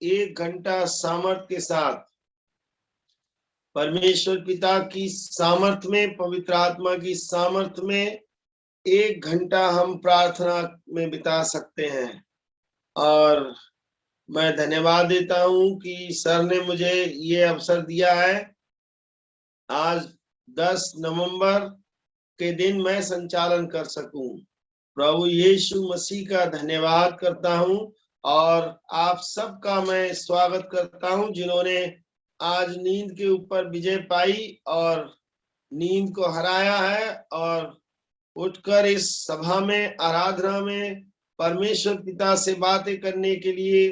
1 घंटा सामर्थ के साथ परमेश्वर पिता की सामर्थ में, पवित्र आत्मा की सामर्थ में 1 घंटा हम प्रार्थना में बिता सकते हैं। और मैं धन्यवाद देता हूं कि सर ने मुझे ये अवसर दिया है। आज 10 नवंबर के दिन मैं संचालन कर सकूं। प्रभु यीशु मसीह का धन्यवाद करता हूं और आप सबका मैं स्वागत करता हूं जिन्होंने आज नींद के ऊपर विजय पाई और नींद को हराया है और उठकर इस सभा में, आराधना में परमेश्वर पिता से बातें करने के लिए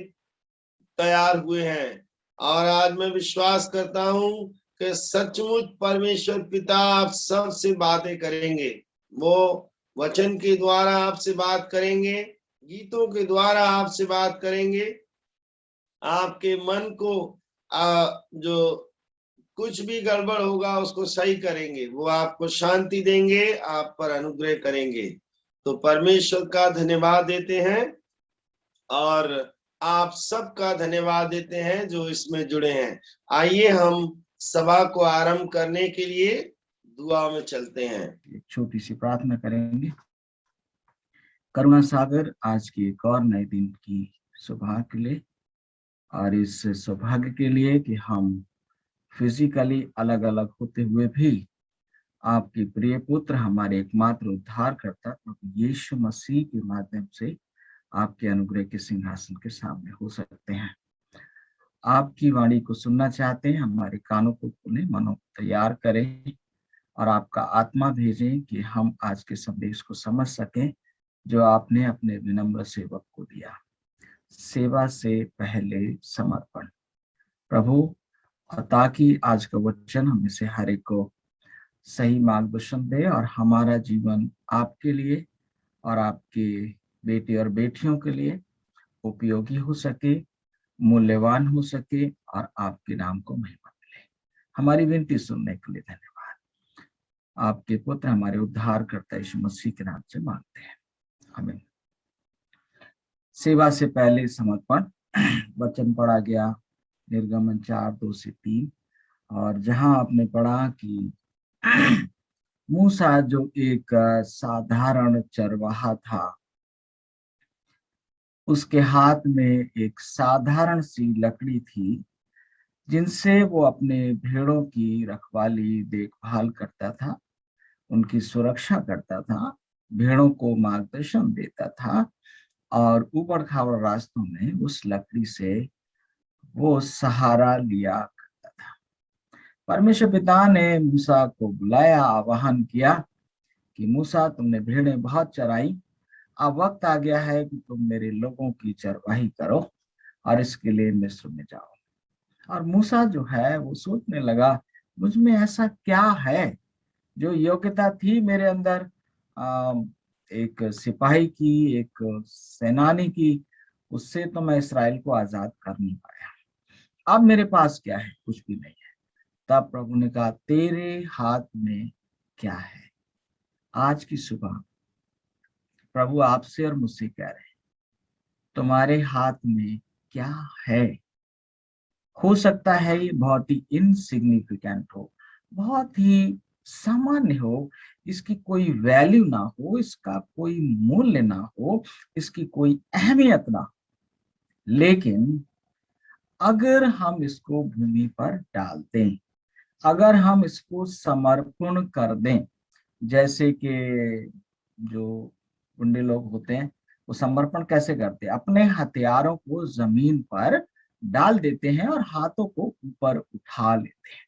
तैयार हुए हैं। और आज मैं विश्वास करता हूं कि सचमुच परमेश्वर पिता आप सब से बातें करेंगे। वो वचन के द्वारा आपसे बात करेंगे, गीतों के द्वारा आपसे बात करेंगे, आपके मन को जो कुछ भी गड़बड़ होगा उसको सही करेंगे, वो आपको शांति देंगे, आप पर अनुग्रह करेंगे। तो परमेश्वर का धन्यवाद देते हैं और आप सबका धन्यवाद देते हैं जो इसमें जुड़े हैं। आइए हम सभा को आरंभ करने के लिए दुआ में चलते हैं। एक छोटी सी प्रार्थना करेंगे। करुणा सागर, आज की एक और नए दिन की सुबह के लिए और इस सौभाग्य के लिए कि हम फिजिकली अलग अलग होते हुए भी आपके प्रिय पुत्र, हमारे एकमात्र उद्धारकर्ता प्रभु यीशु मसीह के माध्यम से आपके अनुग्रह के सिंहासन के सामने हो सकते हैं। आपकी वाणी को सुनना चाहते हैं, हमारे कानों को खोलें, मनों को तैयार करें और आपका आत्मा भेजें कि हम आज के संदेश को समझ सकें जो आपने अपने विनम्र सेवक को दिया। सेवा से पहले समर्पण प्रभु, ताकि आज का वचन हमें से हर एक को सही मार्गदर्शन दे और हमारा जीवन आपके लिए और आपके बेटे और बेटियों के लिए उपयोगी हो सके, मूल्यवान हो सके और आपके नाम को महिमा मिले। हमारी विनती सुनने के लिए धन्यवाद। आपके पुत्र हमारे उद्धारकर्ता यीशु मसीह के नाम से मांगते हैं, आमीन। सेवा से पहले समर्पण वचन पढ़ा गया निर्गमन 4:2-3 और जहां आपने पढ़ा कि मूसा जो एक साधारण चरवाहा था, उसके हाथ में एक साधारण सी लकड़ी थी जिनसे वो अपने भेड़ों की रखवाली, देखभाल करता था, उनकी सुरक्षा करता था, भेड़ों को मार्गदर्शन देता था और ऊबड़ खाबड़ रास्तों में उस लकड़ी से वो सहारा लिया करता था। परमेश्वर पिता ने मूसा को बुलाया, आह्वान किया कि मूसा, तुमने भेड़ें बहुत चराई, अब वक्त आ गया है कि तुम मेरे लोगों की चरवाही करो और इसके लिए मिस्र में जाओ। और मूसा जो है वो सोचने लगा, मुझ में ऐसा क्या है, जो योग्यता थी मेरे अंदर एक सिपाही की, एक सेनानी की, उससे तो मैं इसराइल को आजाद कर नहीं पाया। अब मेरे पास क्या है? कुछ भी नहीं है। तब प्रभु ने कहा, तेरे हाथ में क्या है? आज की सुबह प्रभु आपसे और मुझसे कह रहे हैं, तुम्हारे हाथ में क्या है? हो सकता है ये बहुत ही इनसिग्निफिकेंट हो, बहुत ही सामान्य हो, इसकी कोई वैल्यू ना हो, इसका कोई मूल्य ना हो, इसकी कोई अहमियत ना हो, लेकिन अगर हम इसको भूमि पर डाल दें, अगर हम इसको समर्पण कर दें, जैसे कि जो गुंडे लोग होते हैं वो समर्पण कैसे करते हैं? अपने हथियारों को जमीन पर डाल देते हैं और हाथों को ऊपर उठा लेते हैं।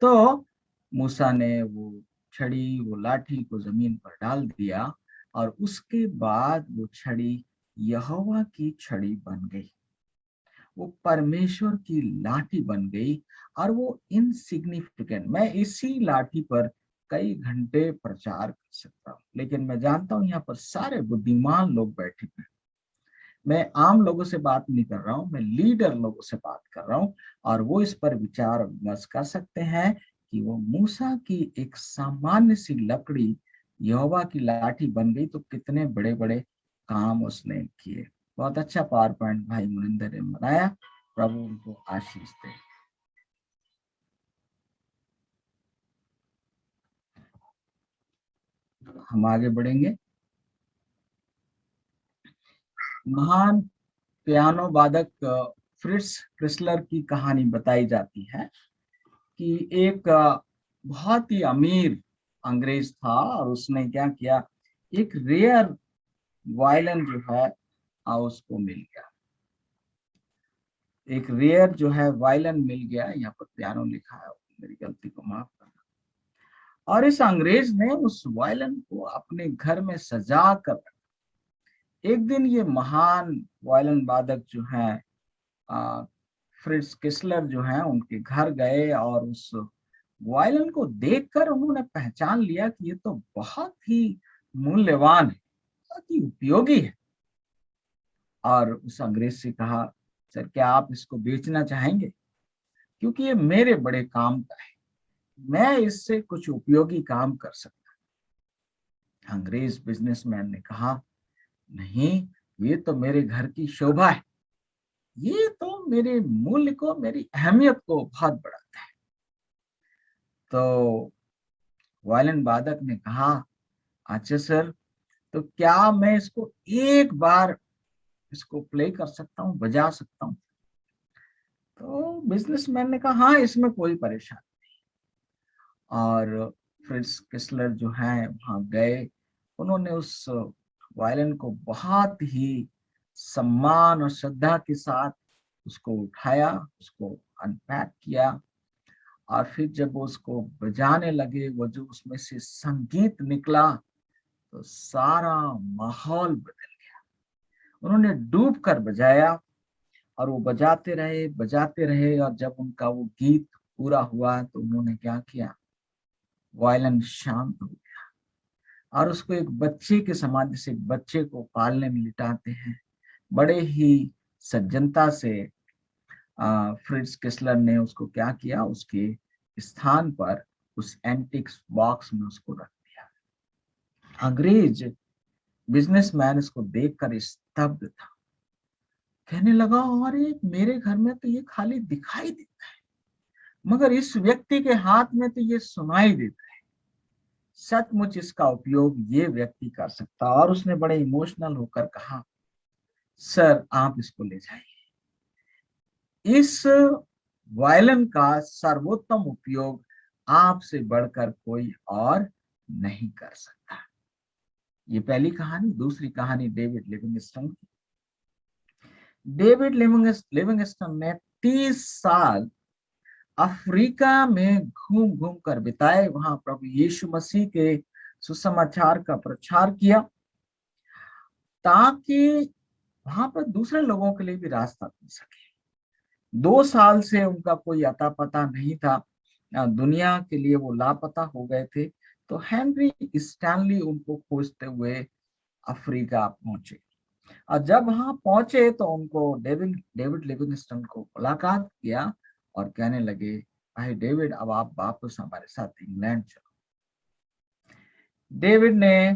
तो मूसा ने वो छड़ी, वो लाठी को जमीन पर डाल दिया और उसके बाद वो छड़ी यहोवा की छड़ी बन गई, वो परमेश्वर की लाठी बन गई। और वो इनसिग्निफिकेंट, मैं इसी लाठी पर कई घंटे प्रचार कर सकता हूँ, लेकिन मैं जानता हूँ यहाँ पर सारे बुद्धिमान लोग बैठे हैं। मैं आम लोगों से बात नहीं कर रहा हूँ, मैं लीडर लोगों से बात कर रहा हूँ और वो इस पर विचार विमर्श कर सकते हैं कि वो मूसा की एक सामान्य सी लकड़ी यहोवा की लाठी बन गई तो कितने बड़े बड़े काम उसने किए। बहुत अच्छा पावर पॉइंट भाई मुनिंदर ने बनाया, प्रभु उनको आशीष दे। हम आगे बढ़ेंगे। महान पियानो वादक फ्रिट्ज क्रिस्लर की कहानी बताई जाती है कि एक बहुत ही अमीर अंग्रेज था और उसने क्या किया, एक रेयर वायलिन जो है उसको मिल गया। एक रेयर जो है वायलिन मिल गया, यहाँ पर पियानो लिखा है, मेरी गलती को माफ करना। और इस अंग्रेज ने उस वायलिन को अपने घर में सजा कर रखा। एक दिन ये महान वायलिन वादक जो है फ्रिट्ज किस्लर जो है उनके घर गए और उस वायलिन को देखकर उन्होंने पहचान लिया कि ये तो बहुत ही मूल्यवान है, बहुत ही उपयोगी है। और उस अंग्रेज से कहा, सर क्या आप इसको बेचना चाहेंगे, क्योंकि ये मेरे बड़े काम का है, मैं इससे कुछ उपयोगी काम कर सकता हूं। अंग्रेज बिजनेसमैन ने कहा, नहीं, ये तो मेरे घर की शोभा है, ये तो मेरे मूल्य को, मेरी अहमियत को बहुत बढ़ाता है। तो वायलिन वादक ने कहा, अच्छा सर, तो क्या मैं इसको एक बार इसको प्ले कर सकता हूँ, बजा सकता हूँ? तो बिजनेसमैन ने कहा, हाँ, इसमें कोई परेशानी। और फ्रिट्ज किस्लर जो है वहां गए, उन्होंने उस वायलिन को बहुत ही सम्मान और श्रद्धा के साथ उसको उठाया, उसको अनपैक किया, और फिर जब वो उसको बजाने लगे, वो जो उसमें से संगीत निकला, तो सारा माहौल बदल गया। उन्होंने डूब कर बजाया और वो बजाते रहे, और जब उनका वो गीत पूरा हुआ तो उन्होंने क्या किया, वायलिन शांत हो गया और उसको एक बच्चे के समान, जैसे एक बच्चे को पालने में लिटाते हैं, बड़े ही सज्जनता से फ्रिट्ज किस्लर ने उसको क्या किया, उसके स्थान पर उस एंटिक्स बॉक्स में उसको रख दिया। अंग्रेज बिजनेसमैन इसको देखकर स्तब्ध था, कहने लगा, अरे मेरे घर में तो ये खाली दिखाई देता है, मगर इस व्यक्ति के हाथ में तो ये सुनाई देता है, सचमुच इसका उपयोग ये व्यक्ति कर सकता। और उसने बड़े इमोशनल होकर कहा, सर आप इसको ले जाइए, इस वायलिन का सर्वोत्तम उपयोग आपसे बढ़कर कोई और नहीं कर सकता। ये पहली कहानी। दूसरी कहानी डेविड लिविंगस्टन की। डेविड लिविंगस्टन ने 30 साल अफ्रीका में घूम घूम कर बिताए, वहां प्रभु यीशु मसीह के सुसमाचार का प्रचार किया, ताकि वहां पर दूसरे लोगों के लिए भी रास्ता मिल सके। 2 साल से उनका कोई अता पता नहीं था, दुनिया के लिए वो लापता हो गए थे। तो हेनरी स्टैनली उनको खोजते हुए अफ्रीका पहुंचे, और जब वहां पहुंचे तो उनको डेविड लिविंगस्टन को मुलाकात किया और कहने लगे, भाई डेविड, अब आप वापस हमारे साथ इंग्लैंड चलो। डेविड ने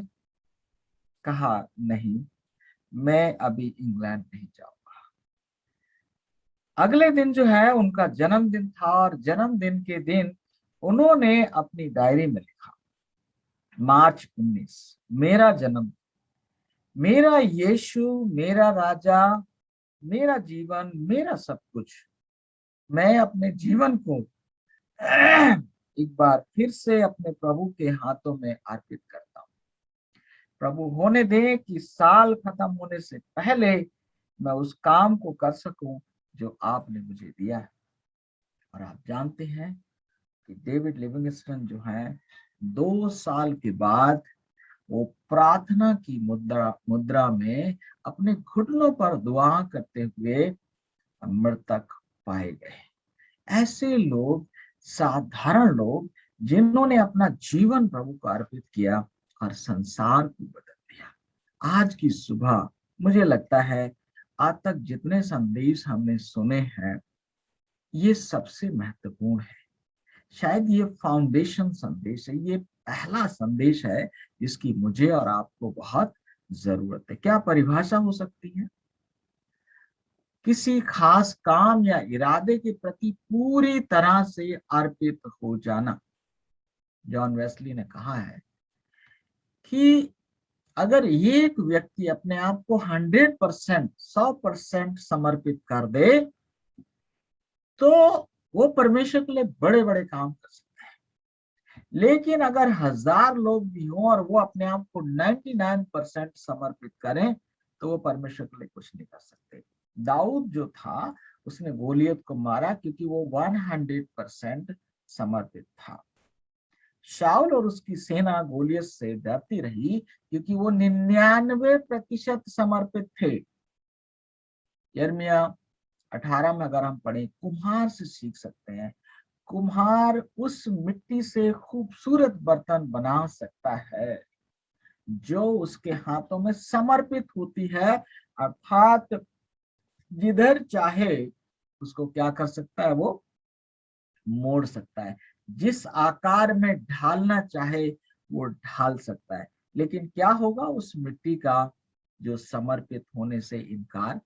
कहा, नहीं, मैं अभी इंग्लैंड नहीं जाऊंगा। अगले दिन जो है उनका जन्मदिन था, और जन्मदिन के दिन उन्होंने अपनी डायरी में लिखा, मार्च 19, मेरा जन्म, मेरा यीशु, मेरा राजा, मेरा जीवन, मेरा सब कुछ, मैं अपने जीवन को एक बार फिर से अपने प्रभु के हाथों में अर्पित करता हूँ। प्रभु होने दे कि साल खत्म होने से पहले मैं उस काम को कर सकूं जो आपने मुझे दिया है। और आप जानते हैं कि डेविड लिविंगस्टन जो है 2 साल के बाद वो प्रार्थना की मुद्रा में अपने घुटनों पर दुआ करते हुए मृतक पाए गए। ऐसे लोग, साधारण लोग, जिन्होंने अपना जीवन प्रभु को अर्पित किया और संसार को बदल दिया। आज की सुबह मुझे लगता है आज तक जितने संदेश हमने सुने हैं, ये सबसे महत्वपूर्ण है। शायद ये फाउंडेशन संदेश है, ये पहला संदेश है जिसकी मुझे और आपको बहुत जरूरत है। क्या परिभाषा हो सकती है? किसी खास काम या इरादे के प्रति पूरी तरह से अर्पित हो जाना। जॉन वेस्ली ने कहा है कि अगर एक व्यक्ति अपने आप को 100%, 100% समर्पित कर दे तो वो परमेश्वर के लिए बड़े बड़े काम कर सकता है। लेकिन अगर 1000 लोग भी हों और वो अपने आप को 99% समर्पित करें तो वो परमेश्वर के लिए कुछ नहीं कर सकते। दाऊद जो था उसने गोलियत को मारा क्योंकि वो 100% समर्पित था। शाऊल और उसकी सेना गोलियत से डरती रही क्योंकि वो 99% समर्पित थे। यिर्मयाह 18 में अगर हम पढ़ें, कुम्हार से सीख सकते हैं। कुम्हार उस मिट्टी से खूबसूरत बर्तन बना सकता है जो उसके हाथों में समर्पित होती है, अर्थात जिधर चाहे उसको क्या कर सकता है, वो मोड़ सकता है, जिस आकार में ढालना चाहे वो ढाल सकता है। लेकिन क्या होगा उस मिट्टी का जो समर्पित होने से इनकार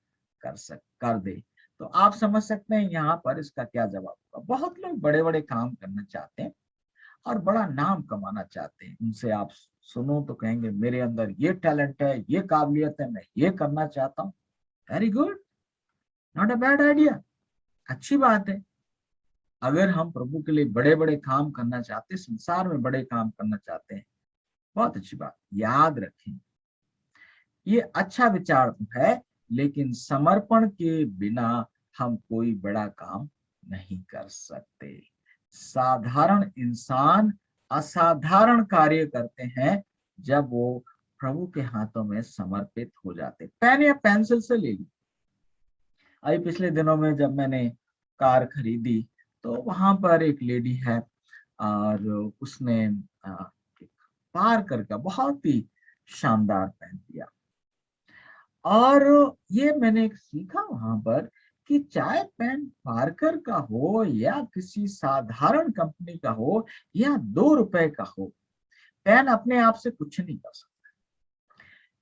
कर दे। तो आप समझ सकते हैं यहाँ पर इसका क्या जवाब होगा। बहुत लोग बड़े बड़े काम करना चाहते हैं और बड़ा नाम कमाना चाहते हैं। उनसे आप सुनो तो कहेंगे मेरे अंदर ये टैलेंट है, ये काबिलियत है, मैं ये करना चाहता हूँ। Very good, not a bad idea, अच्छी बात है। अगर हम प्रभु के लिए बड़े बड़े काम करना चाहते हैं, संसार में बड़े काम करना चाहते हैं, बहुत अच्छी बात। याद रखें ये अच्छा विचार तो है, लेकिन समर्पण के बिना हम कोई बड़ा काम नहीं कर सकते। साधारण इंसान असाधारण कार्य करते हैं जब वो प्रभु के हाथों में समर्पित हो जाते। पेन या पेंसिल से ले ली। अभी पिछले दिनों में जब मैंने कार खरीदी तो वहां पर एक लेडी है और उसने एक पार्कर का बहुत ही शानदार पेन दिया। और ये मैंने सीखा वहां पर कि चाहे पेन पार्कर का हो या किसी साधारण कंपनी का हो या 2 रुपए का हो, पेन अपने आप से कुछ नहीं कर सकता।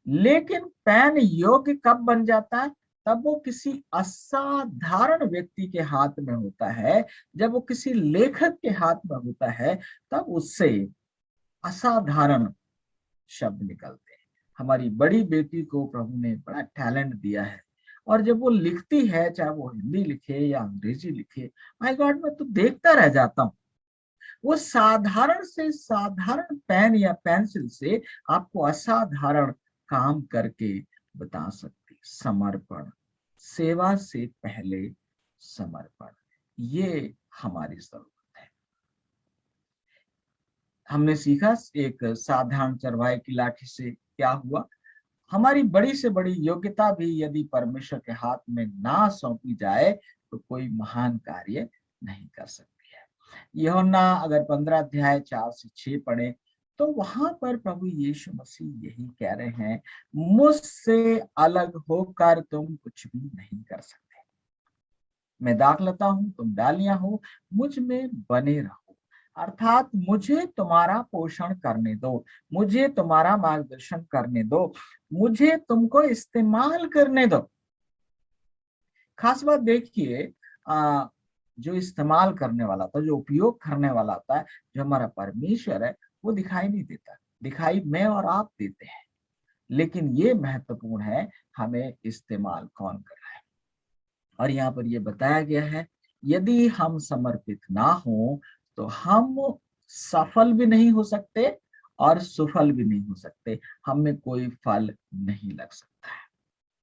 लेकिन पेन योग्य कब बन जाता है? तब वो किसी असाधारण व्यक्ति के हाथ में होता है। जब वो किसी लेखक के हाथ में होता है तब उससे असाधारण शब्द निकलते हैं। हमारी बड़ी बेटी को प्रभु ने बड़ा टैलेंट दिया है और जब वो लिखती है, चाहे वो हिंदी लिखे या अंग्रेजी लिखे, माय गॉड, मैं तो देखता रह जाता हूँ। वो साधारण से साधारण पेन या पेंसिल से आपको असाधारण काम करके बता सकती। समर्पण, सेवा से पहले समर्पण, ये हमारी जरूरत है। हमने सीखा एक साधारण चरवाहे की लाठी से क्या हुआ। हमारी बड़ी से बड़ी योग्यता भी यदि परमेश्वर के हाथ में ना सौंपी जाए तो कोई महान कार्य नहीं कर सकती है। यूहन्ना अगर 15 अध्याय 4 से 6 पढ़े तो वहां पर प्रभु यीशु मसीह यही कह रहे हैं, मुझसे अलग होकर तुम कुछ भी नहीं कर सकते। मैं दाखलता हूं, तुम डालियां हो, मुझ में बने रहो, अर्थात मुझे तुम्हारा पोषण करने दो, मुझे तुम्हारा मार्गदर्शन करने दो, मुझे तुमको इस्तेमाल करने दो। खास बात देखिए, जो इस्तेमाल करने वाला था, जो उपयोग करने वाला था, जो हमारा परमेश्वर है, वो दिखाई नहीं देता। दिखाई मैं और आप देते हैं, लेकिन ये महत्वपूर्ण है हमें इस्तेमाल कौन कर रहा है। और यहाँ पर ये बताया गया है, यदि हम समर्पित ना हो तो हम सफल भी नहीं हो सकते और सुफल भी नहीं हो सकते। हमें कोई फल नहीं लग सकता है।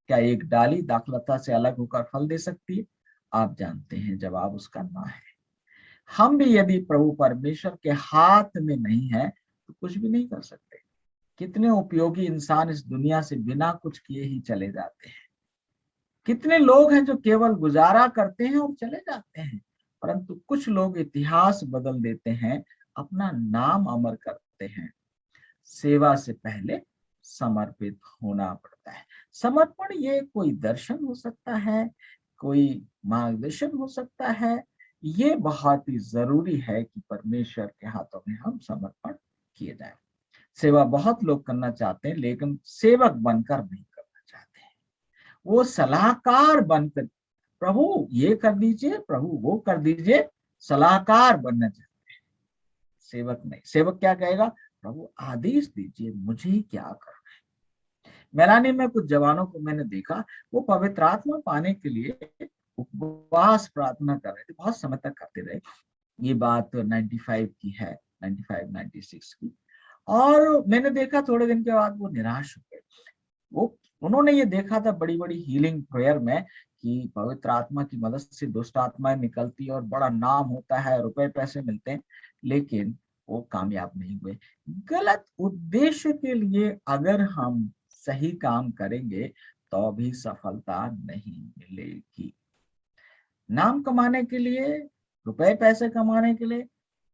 क्या एक डाली दाखलता से अलग होकर फल दे सकती है? आप जानते हैं जवाब उसका ना है। हम भी यदि प्रभु परमेश्वर के हाथ में नहीं है तो कुछ भी नहीं कर सकते। कितने उपयोगी इंसान इस दुनिया से बिना कुछ किए ही चले जाते हैं। कितने लोग हैं जो केवल गुजारा करते हैं और चले जाते हैं, परंतु कुछ लोग इतिहास बदल देते हैं, अपना नाम अमर करते हैं। सेवा से पहले समर्पित होना पड़ता है। समर्पण ये कोई दर्शन हो सकता है, कोई मार्गदर्शन हो सकता है। ये बहुत ही जरूरी है कि परमेश्वर के हाथों में हम समर्पण किए जाए। सेवा बहुत लोग करना चाहते हैं लेकिन सेवक बनकर नहीं करना चाहते हैं। वो सलाहकार बनकर प्रभु ये कर दीजिए, प्रभु वो कर दीजिए, सलाहकार बनना चाहते हैं, सेवक नहीं। सेवक क्या कहेगा? प्रभु आदेश दीजिए, मुझे क्या करना है। मैलानी में कुछ जवानों को मैंने देखा, वो पवित्र आत्मा पाने के लिए उपवास प्रार्थना कर रहे थे, बहुत समय तक करते रहे। ये बात 95 की है, 95 96 की। और मैंने देखा थोड़े दिन के बाद वो निराश हो गए। वो उन्होंने ये देखा था बड़ी बड़ी हीलिंग प्रेयर में कि पवित्र आत्मा की मदद से दुष्ट आत्माएं निकलती है और बड़ा नाम होता है, रुपए पैसे मिलते हैं, लेकिन वो कामयाब नहीं हुए। गलत उद्देश्य के लिए अगर हम सही काम करेंगे तो भी सफलता नहीं मिलेगी। नाम कमाने के लिए, रुपए पैसे कमाने के लिए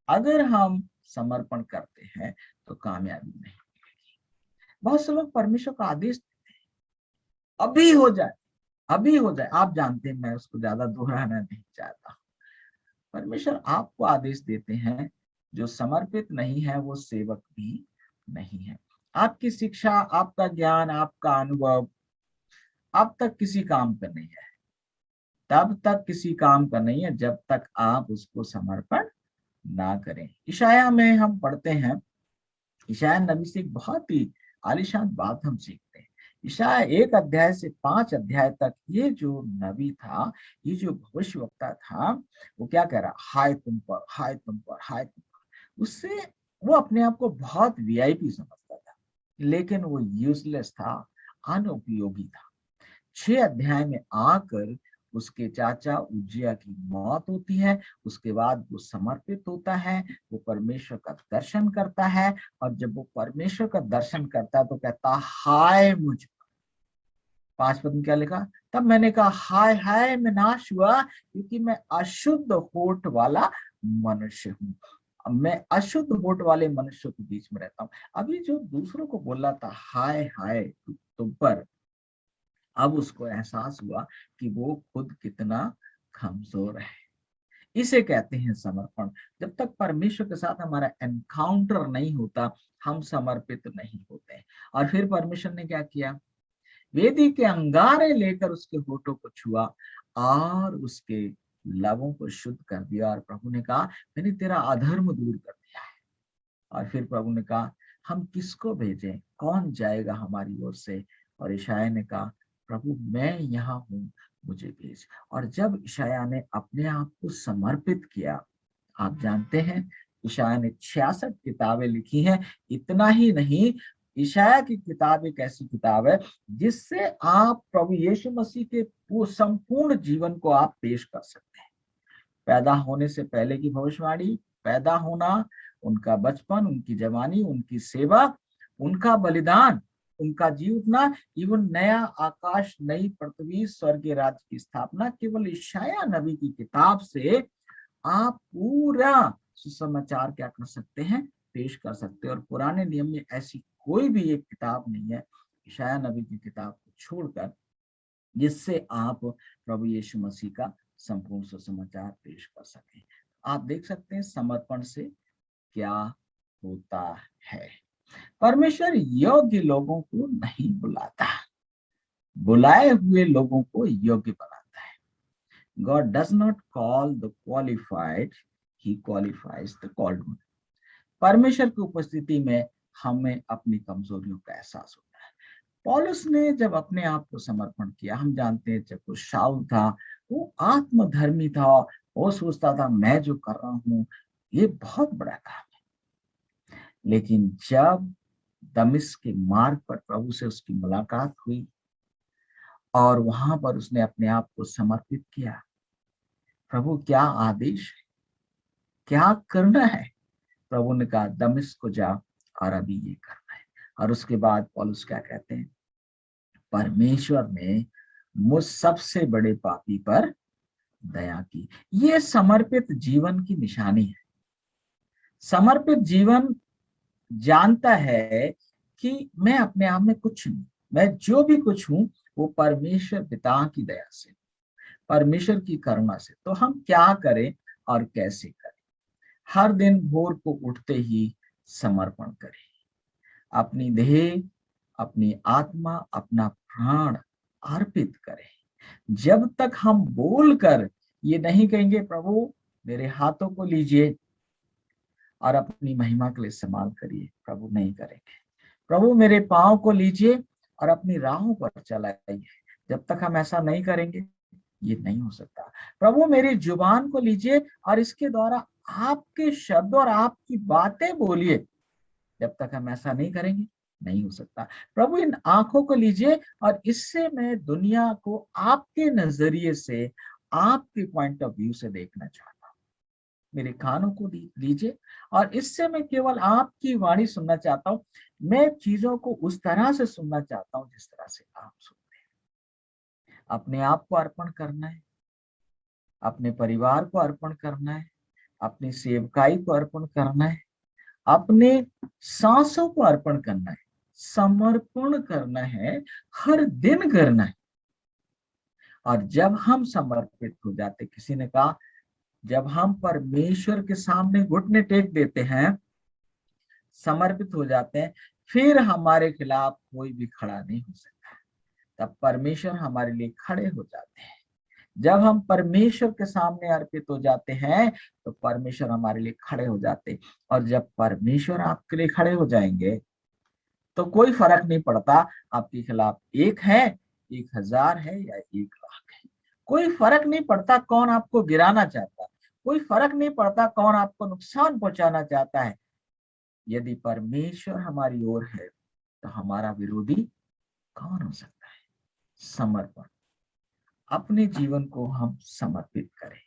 अगर हम समर्पण करते हैं तो कामयाबी नहीं मिलेगी। बहुत से लोग परमेश्वर का आदेश अभी हो जाए, अभी हो जाए, आप जानते हैं, मैं उसको ज्यादा दोहराना नहीं चाहता। परमेश्वर आपको आदेश देते हैं, जो समर्पित नहीं है वो सेवक भी नहीं है। आपकी शिक्षा, आपका ज्ञान, आपका अनुभव अब तक किसी काम का नहीं है, तब तक किसी काम का नहीं है जब तक आप उसको समर्पण ना करें। इशाया में हम पढ़ते हैं, इशाया नबी से एक बहुत ही आलीशान बात हम सीखते हैं। इशाया 1 अध्याय से 5 अध्याय तक ये जो नबी था, ये जो भविष्यवक्ता था, वो क्या कह रहा? हाय तुम पर, हाय तुम पर, हाय तुम पर। उससे वो अपने आप को बहुत वीआईपी समझता था, लेकिन वो यूजलेस था, अनुपयोगी था। 6 अध्याय में आकर उसके चाचा उज्जिया की मौत होती है। उसके बाद वो समर्पित होता है, वो परमेश्वर का दर्शन करता है, और जब वो परमेश्वर का दर्शन करता है तो कहता हाय मुझ पर। 5 पद में क्या लिखा? तब मैंने कहा हाय हाय मैं नाश हुआ, क्योंकि मैं अशुद्ध होठ वाला मनुष्य हूँ। मैं अशुद्ध होठ वाले मनुष्य के बीच में रहता हूँ। अभी जो दूसरों को बोला था हाय हाय तुम पर, अब उसको एहसास हुआ कि वो खुद कितना कमजोर है। इसे कहते हैं समर्पण। जब तक परमेश्वर के साथ हमारा एनकाउंटर नहीं होता, हम समर्पित नहीं होते। और फिर परमेश्वर ने क्या किया? वेदी के अंगारे लेकर उसके होठों को छुआ और उसके लबों को शुद्ध कर दिया। और प्रभु ने कहा मैंने तेरा अधर्म दूर कर दिया है। और फिर प्रभु ने कहा हम किसको भेजें, कौन जाएगा हमारी ओर से? और यशायाह ने कहा प्रभु मैं यहाँ हूँ, मुझे भेज। और जब यशायाह ने अपने आप को समर्पित किया, आप जानते हैं यशायाह ने 66 किताबें लिखी हैं। इतना ही नहीं, यशायाह की किताब एक ऐसी किताब है जिससे आप प्रभु यीशु मसीह के वो संपूर्ण जीवन को आप पेश कर सकते हैं। पैदा होने से पहले की भविष्यवाणी, पैदा होना, उनका बचपन, उनकी जवानी, उनकी सेवा, उनका बलिदान, उनका जी उठना, इवन नया आकाश, नई पृथ्वी, स्वर्गीय राज्य की स्थापना, केवल यशायाह नबी की किताब से आप पूरा सुसमाचार क्या कर सकते हैं? पेश कर सकते हैं। और पुराने नियम में ऐसी कोई भी एक किताब नहीं है यशायाह नबी की किताब को छोड़कर जिससे आप प्रभु यीशु मसीह का संपूर्ण सुसमाचार पेश कर सकें। आप देख सकते हैं समर्पण से क्या होता है। परमेश्वर योग्य लोगों को नहीं बुलाता, बुलाए हुए लोगों को योग्य बनाता है। God does not call the qualified, he qualifies the called one. परमेश्वर की उपस्थिति में हमें अपनी कमजोरियों का एहसास होता है। पौलुस ने जब अपने आप को समर्पण किया, हम जानते हैं जब वो शाऊल था, वो आत्मधर्मी था, वो सोचता था मैं जो कर रहा हूँ ये बहुत बड़ा काम है। लेकिन जब दमिश्क के मार्ग पर प्रभु से उसकी मुलाकात हुई और वहां पर उसने अपने आप को समर्पित किया, प्रभु क्या आदेश है, क्या करना है? प्रभु ने कहा दमिश्क को जा और अभी ये करना है। और उसके बाद पौलुस क्या कहते हैं? परमेश्वर ने मुझ सबसे बड़े पापी पर दया की। ये समर्पित जीवन की निशानी है। समर्पित जीवन जानता है कि मैं अपने आप में कुछ नहीं, मैं जो भी कुछ हूं वो परमेश्वर पिता की दया से, परमेश्वर की करुणा से। तो हम क्या करें और कैसे करें? हर दिन भोर को उठते ही समर्पण करें। अपनी देह, अपनी आत्मा, अपना प्राण अर्पित करें। जब तक हम बोलकर ये नहीं कहेंगे प्रभु मेरे हाथों को लीजिए और अपनी महिमा के लिए इस्तेमाल करिए, प्रभु नहीं करेंगे। प्रभु मेरे पाँव को लीजिए और अपनी राहों पर चलाइए, जब तक हम ऐसा नहीं करेंगे ये नहीं हो सकता। प्रभु मेरी जुबान को लीजिए और इसके द्वारा आपके शब्द और आपकी बातें बोलिए, जब तक हम ऐसा नहीं करेंगे नहीं हो सकता। प्रभु इन आंखों को लीजिए और इससे मैं दुनिया को आपके नजरिए से, आपके पॉइंट ऑफ व्यू से देखना चाहता हूँ। मेरे कानों को लीजिए और इससे मैं केवल आपकी वाणी सुनना चाहता हूँ। मैं चीजों को उस तरह से सुनना चाहता हूँ जिस तरह से आप सुनते हैं। अपने आप को अर्पण करना है, अपने परिवार को अर्पण करना है, अपनी सेवकाई को अर्पण करना है, अपने सांसों को अर्पण करना है, समर्पण करना है, हर दिन करना है। और जब हम समर्पित हो जाते, किसी ने कहा जब हम परमेश्वर के सामने घुटने टेक देते हैं, समर्पित हो जाते हैं, फिर हमारे खिलाफ कोई भी खड़ा नहीं हो सकता। तब परमेश्वर हमारे लिए खड़े हो जाते हैं। जब हम परमेश्वर के सामने अर्पित हो जाते हैं तो परमेश्वर हमारे लिए खड़े हो जाते हैं। और जब परमेश्वर आपके लिए खड़े हो जाएंगे तो कोई फर्क नहीं पड़ता आपके खिलाफ एक है, 1000 है या 1,00,000 है। कोई फर्क नहीं पड़ता कौन आपको गिराना चाहता है, कोई फर्क नहीं पड़ता कौन आपको नुकसान पहुंचाना चाहता है। यदि परमेश्वर हमारी ओर है तो हमारा विरोधी कौन हो सकता है। समर्पण, अपने जीवन को हम समर्पित करें,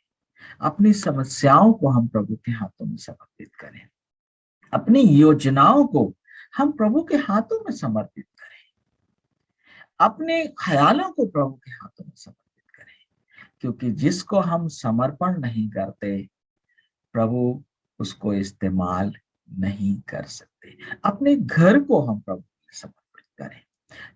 अपनी समस्याओं को हम प्रभु के हाथों में समर्पित करें, अपनी योजनाओं को हम प्रभु के हाथों में समर्पित करें, अपने ख्यालों को प्रभु के हाथों में समर्पित करें। क्योंकि जिसको हम समर्पण नहीं करते प्रभु उसको इस्तेमाल नहीं कर सकते। अपने घर को हम प्रभु के लिए समर्पित करें,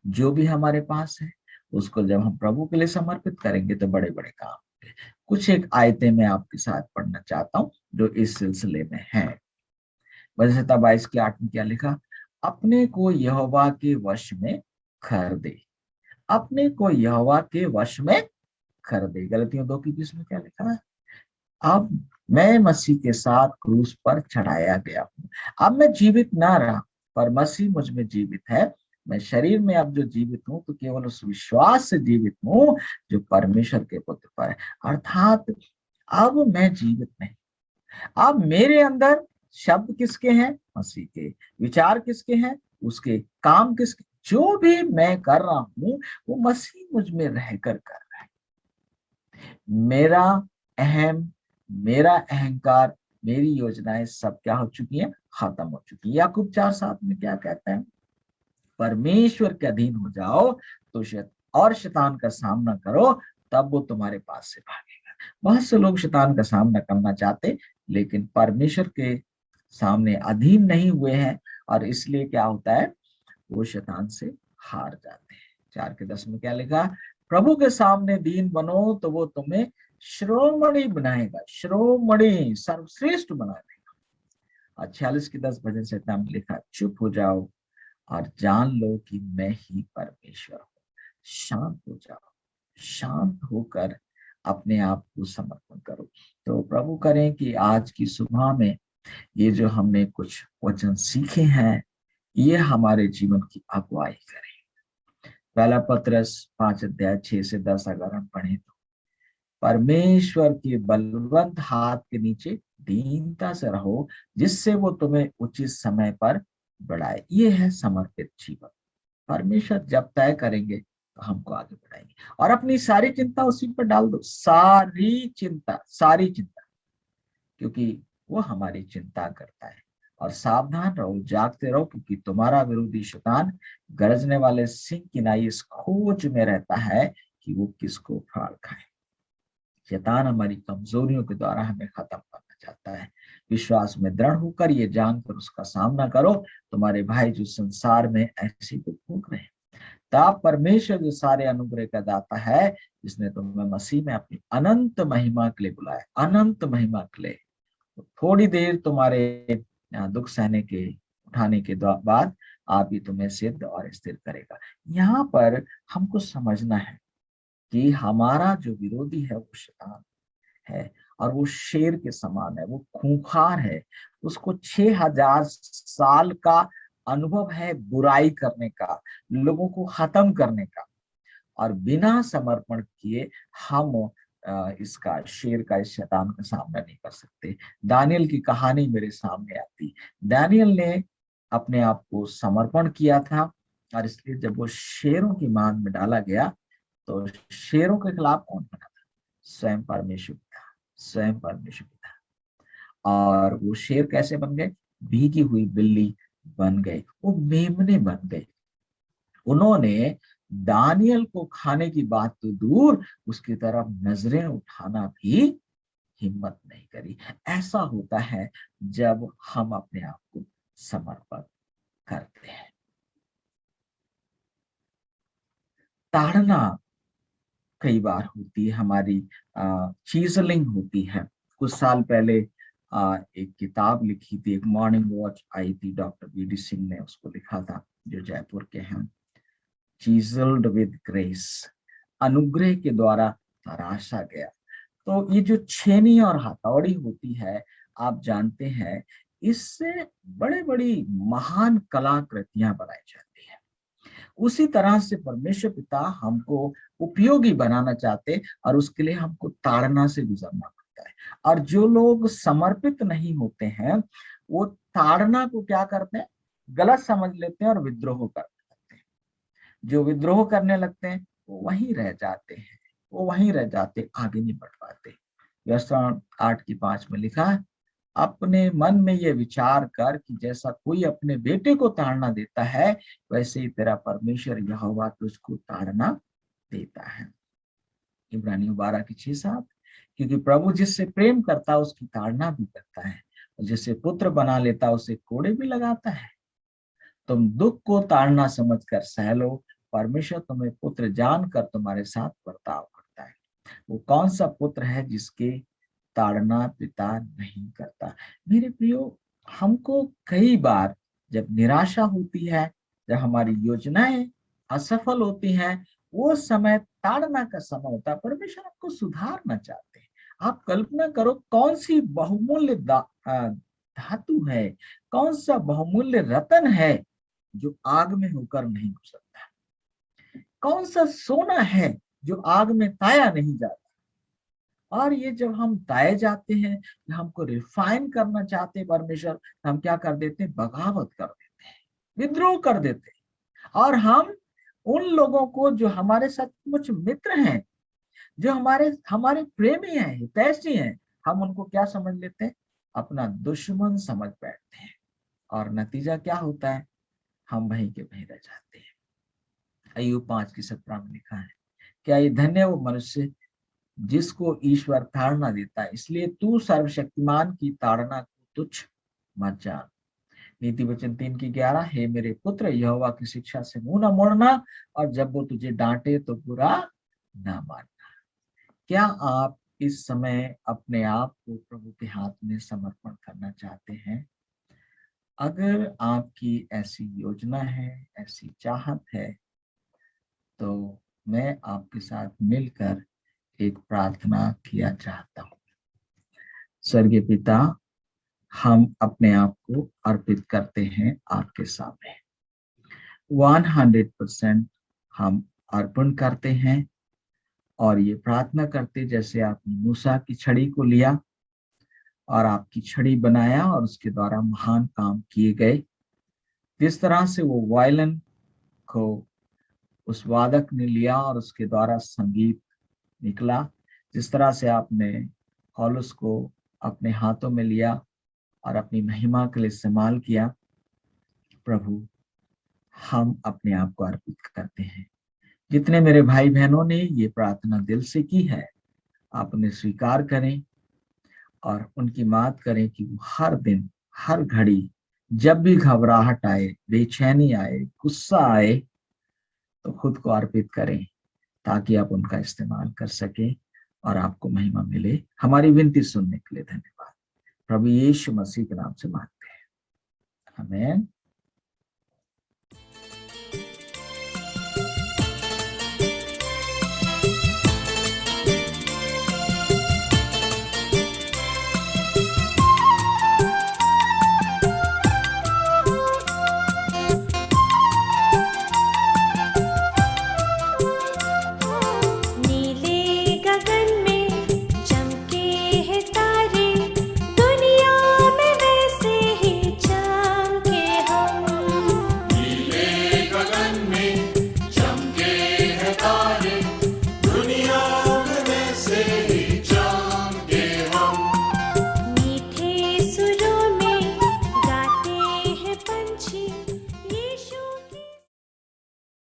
जो भी हमारे पास है उसको जब हम प्रभु के लिए समर्पित करेंगे तो बड़े बड़े काम होंगे। कुछ एक आयतें मैं आपके साथ पढ़ना चाहता हूँ जो इस सिलसिले में है। वजह 22 के 8 में क्या लिखा, अपने को यहोवा के वश में कर दे, अपने को यहोवा के वश में कर दे। गलतियों 2:20 में क्या लिखा है, अब मैं मसीह के साथ क्रूस पर चढ़ाया गया हूँ। अब मैं जीवित ना रहा पर मसीह मुझ में जीवित है। मैं शरीर में अब जो जीवित हूँ तो केवल उस विश्वास से जीवित हूँ जो परमेश्वर के पुत्र पर है। अर्थात अब मैं जीवित नहीं, अब मेरे अंदर शब्द किसके हैं, मसीह के। विचार किसके हैं, उसके। काम किसके, जो भी मैं कर रहा हूँ वो मसीह मुझ में रहकर कर रहा है। मेरा अहम, मेरा अहंकार, मेरी योजनाएं सब क्या हो चुकी हैं, खत्म हो चुकी है। याकूब 4:7 में क्या कहता है, परमेश्वर के अधीन हो जाओ तो और शैतान का सामना करो तब वो तुम्हारे पास से भागेगा। बहुत से लोग शैतान का सामना करना चाहते लेकिन परमेश्वर के सामने अधीन नहीं हुए हैं और इसलिए क्या होता है, वो शैतान से हार जाते हैं। 4:10 में क्या लिखा, प्रभु के सामने दीन बनो तो वो तुम्हें श्रोमणि बनाएगा, श्रोमणि सर्वश्रेष्ठ बना देगा। और 46:10 भजन संहिता में लिखा, चुप हो जाओ और जान लो कि मैं ही परमेश्वर हूँ। शांत हो जाओ, शांत होकर अपने आप को समर्पण करो। तो प्रभु करें कि आज की सुबह में ये जो हमने कुछ वचन सीखे हैं ये हमारे जीवन की अगुवाई करें। पहला पत्रस 5:6-10 अगर हम पढ़े तो, परमेश्वर के बलवंत हाथ के नीचे दीनता से रहो जिससे वो तुम्हें उचित समय पर बढ़ाए। ये है समर्पित जीवन। परमेश्वर जब तय करेंगे तो हमको आगे बढ़ाएंगे और अपनी सारी चिंता उसी पर डाल दो, सारी चिंता, सारी चिंता, क्योंकि वो हमारी चिंता करता है। और सावधान रहो, जागते रहो, क्योंकि तुम्हारा विरोधी शैतान गरजने वाले सिंह की नाई इस खोज में रहता है कि वो किसको फाड़ खाए। शैतान हमारी कमजोरियों के द्वारा हमें खत्म करना चाहता है। विश्वास में दृढ़ होकर ये जानकर उसका सामना करो, तुम्हारे भाई जो संसार में ऐसी दुख भोग रहे हैं। तब परमेश्वर जो सारे अनुग्रह का दाता है, जिसने तुम्हें मसीह में अपनी अनंत महिमा के लिए बुलाया, अनंत महिमा के लिए, तो थोड़ी देर तुम्हारे दुख सहने के, उठाने के बाद आप ही तुम्हें सिद्ध और स्थिर करेगा। यहाँ पर हमको समझना है कि हमारा जो विरोधी है वो शैतान है, और वो शेर के समान है, वो खूंखार है। उसको 6000 साल का अनुभव है बुराई करने का, लोगों को खत्म करने का, और बिना समर्पण किए हम इसका शेर का, इस शैतान का सामना नहीं कर सकते। दानियल की कहानी मेरे सामने आती। दानियल ने अपने आप को समर्पण किया था, और इसलिए जब वो शेरों की मान में डाला गया तो शेरों के खिलाफ कौन बना था? स्वयं परमेश्वर था, स्वयं परमेश्वर था। और वो शेर कैसे बन गए? भीगी हुई बिल्ली बन गए, वो मेमने बन गए। उन्होंने दानियल को खाने की बात तो दूर, उसकी तरफ नजरें उठाना भी हिम्मत नहीं करी। ऐसा होता है जब हम अपने आप को समर्पण करते हैं। ताड़ना कई बार होती है, हमारी चीजलिंग होती है। कुछ साल पहले एक किताब लिखी थी, एक मॉर्निंग वॉच आई थी, डॉक्टर बीडी सिंह ने उसको लिखा था, जो जयपुर के हैं। चीजल्ड विद ग्रेस, अनुग्रह के द्वारा तराशा गया। तो ये जो छेनी और हथौड़ी होती है, आप जानते हैं, इससे बड़े बड़ी महान कलाकृतियां बनाई जाती है। उसी तरह से परमेश्वर पिता हमको उपयोगी बनाना चाहते, और उसके लिए हमको ताड़ना से गुजरना पड़ता है। और जो लोग समर्पित नहीं होते हैं, वो ताड़ना को क्या करते हैं? गलत समझ लेते हैं और विद्रोह कर देते हैं। जो विद्रोह करने लगते हैं वो वहीं रह जाते हैं, वो वहीं रह जाते, आगे नहीं बढ़ पाते। व्यवस्था 8:5 में लिखा है, अपने मन में ये विचार कर कि जैसा कोई अपने बेटे को ताड़ना देता है, वैसे ही तेरा परमेश्वर यहोवा तुझको ताड़ना देता है। इब्रानियों 12:6-7, क्योंकि प्रभु जिससे प्रेम करता है उसकी ताड़ना भी करता है, और जिससे पुत्र बना लेता है उसे कोड़े भी लगाता है। तुम दुख को ताड़ना समझकर सह लो, परमेश्वर तुम्हें पुत्र जानकर तुम्हारे साथ बर्ताव करता है। वो कौन सा पुत्र है जिसके ताड़ना पिता नहीं करता? मेरे प्रियो, हमको कई बार जब निराशा होती है, जब हमारी योजनाएं असफल होती हैं, वो समय ताड़ना का समय होता है। परमेश्वर आपको सुधारना चाहते हैं। आप कल्पना करो, कौन सी बहुमूल्य धातु है, कौन सा बहुमूल्य रतन है जो आग में होकर नहीं हो सकता? कौन सा सोना है जो आग में ताया नहीं जाता? और ये जब हम ताए जाते हैं, हमको रिफाइन करना चाहते हैं परमेश्वर, हम क्या कर देते हैं? बगावत कर देते हैं, विद्रोह कर देते हैं। और हम उन लोगों को जो हमारे सचमुच मित्र हैं, जो हमारे हमारे प्रेमी हैं, हितैषी हैं, हम उनको क्या समझ लेते हैं? अपना दुश्मन समझ बैठते हैं। और नतीजा क्या होता है? हम वहीं के वहीं रह जाते हैं। अय्यूब 5:17 में लिखा है, क्या ये धन्य वो मनुष्य जिसको ईश्वर ताड़ना देता है, इसलिए तू सर्वशक्तिमान की ताड़ना को तुच्छ मत जान। नीति वचन 3:11, हे मेरे पुत्र, यहोवा की शिक्षा से मुंह न मोड़ना, और जब वो तुझे डांटे तो बुरा ना मानना। क्या आप इस समय अपने आप को प्रभु के हाथ में समर्पण करना चाहते हैं? अगर आपकी ऐसी योजना है, ऐसी चाहत है, तो मैं आपके साथ मिलकर एक प्रार्थना किया चाहता हूँ। स्वर्गीय पिता, हम अपने आप को अर्पित करते हैं आपके सामने। 100% हम अर्पण करते हैं, और ये प्रार्थना करते जैसे आपने मूसा की छड़ी को लिया और आपकी छड़ी बनाया, और उसके द्वारा महान काम किए गए। जिस तरह से वो वायलिन को उस वादक ने लिया और उसके द्वारा संगीत निकला, जिस तरह से आपने पौलुस को अपने हाथों में लिया और अपनी महिमा के लिए इस्तेमाल किया, प्रभु हम अपने आप को अर्पित करते हैं। जितने मेरे भाई बहनों ने ये प्रार्थना दिल से की है, आप उन्हें स्वीकार करें और उनकी मात करें कि वो हर दिन, हर घड़ी, जब भी घबराहट आए, बेचैनी आए, गुस्सा आए, तो खुद को अर्पित करें, ताकि आप उनका इस्तेमाल कर सके और आपको महिमा मिले। हमारी विनती सुनने के लिए धन्यवाद। प्रभु यीशु मसीह के नाम से मांगते हैं, आमीन।